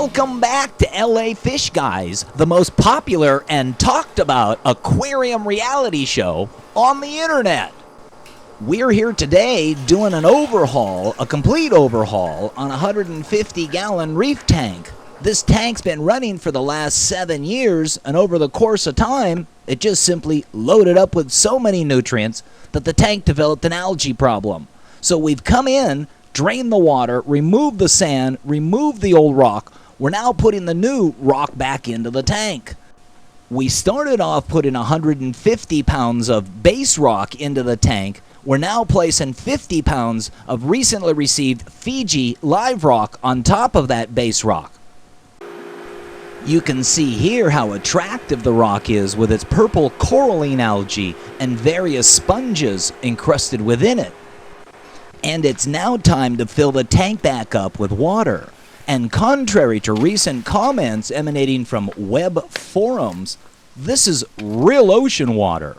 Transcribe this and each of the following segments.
Welcome back to LA Fishguys, the most popular and talked about aquarium reality show on the internet. We're here today doing an overhaul, a complete overhaul, on a 150-gallon reef tank. This tank's been running for the last 7 years, and over the course of time, it just simply loaded up with so many nutrients that the tank developed an algae problem. So we've come in, drained the water, removed the sand, removed the old rock. We're now putting the new rock back into the tank. We started off putting 150 pounds of base rock into the tank. We're now placing 50 pounds of recently received Fiji live rock on top of that base rock. You can see here how attractive the rock is with its purple coralline algae and various sponges encrusted within it. And it's now time to fill the tank back up with water. And contrary to recent comments emanating from web forums, this is real ocean water.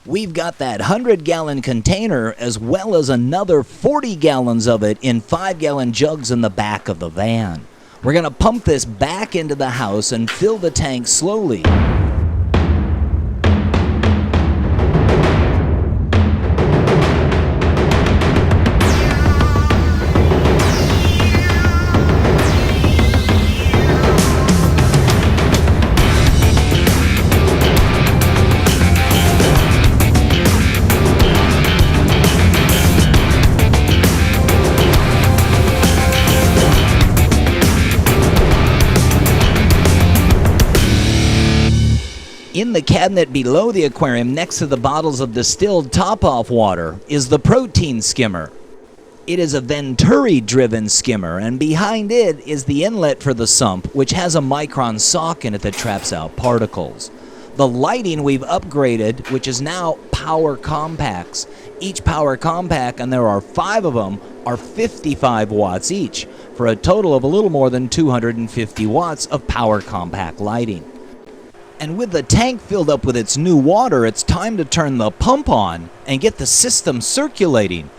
We've got that 100-gallon container as well as another 40 gallons of it in 5-gallon jugs in the back of the van. We're going to pump this back into the house and fill the tank slowly. In the cabinet below the aquarium, next to the bottles of distilled top-off water, is the protein skimmer. It is a Venturi-driven skimmer, and behind it is the inlet for the sump, which has a micron sock in it that traps out particles. The lighting we've upgraded, which is now power compacts. Each power compact, and there are 5 of them, are 55 watts each, for a total of a little more than 250 watts of power compact lighting. And with the tank filled up with its new water, it's time to turn the pump on and get the system circulating.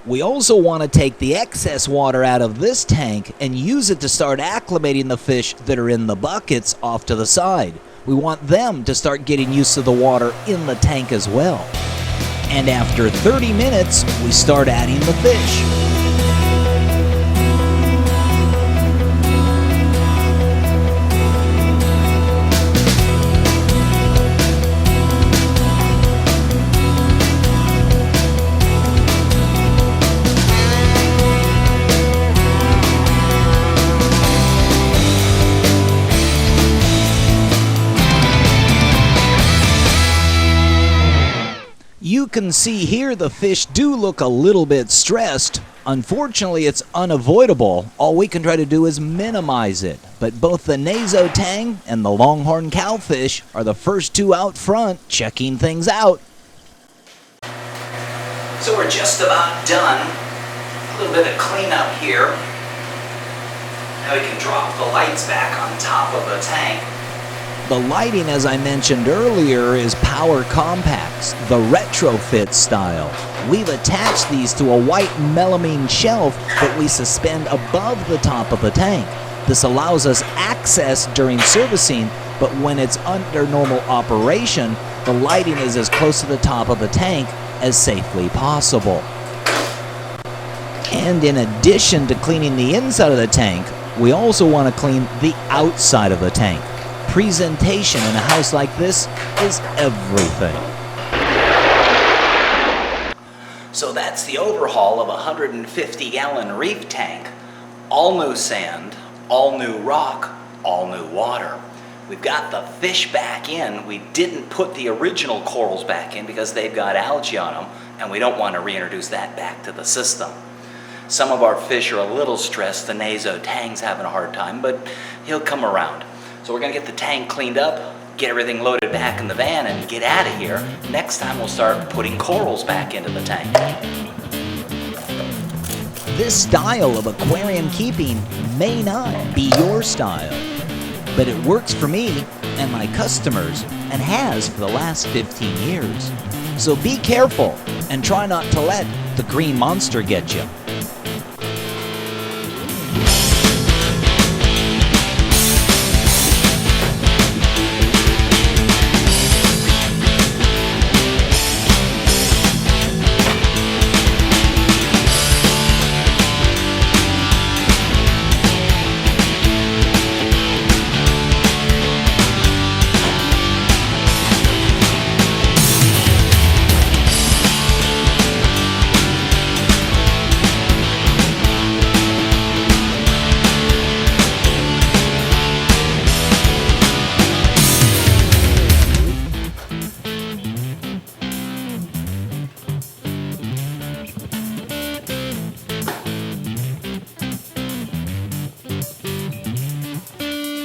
We also want to take the excess water out of this tank and use it to start acclimating the fish that are in the buckets off to the side. We want them to start getting used to the water in the tank as well. And after 30 minutes, we start adding the fish. You can see here the fish do look a little bit stressed. Unfortunately, it's unavoidable. All we can try to do is minimize it. But both the naso tang and the longhorn cowfish are the first 2 out front checking things out. So we're just about done. A little bit of cleanup here. Now we can drop the lights back on top of the tank. The lighting, as I mentioned earlier, is power compacts, the retrofit style. We've attached these to a white melamine shelf that we suspend above the top of the tank. This allows us access during servicing, but when it's under normal operation, the lighting is as close to the top of the tank as safely possible. And in addition to cleaning the inside of the tank, we also want to clean the outside of the tank. Presentation in a house like this is everything. So that's the overhaul of a 150-gallon reef tank. All new sand, all new rock, all new water. We've got the fish back in. We didn't put the original corals back in because they've got algae on them, and we don't want to reintroduce that back to the system. Some of our fish are a little stressed. The naso tang's having a hard time, but he'll come around. So we're going to get the tank cleaned up, get everything loaded back in the van, and get out of here. Next time we'll start putting corals back into the tank. This style of aquarium keeping may not be your style, but it works for me and my customers and has for the last 15 years. So be careful and try not to let the green monster get you.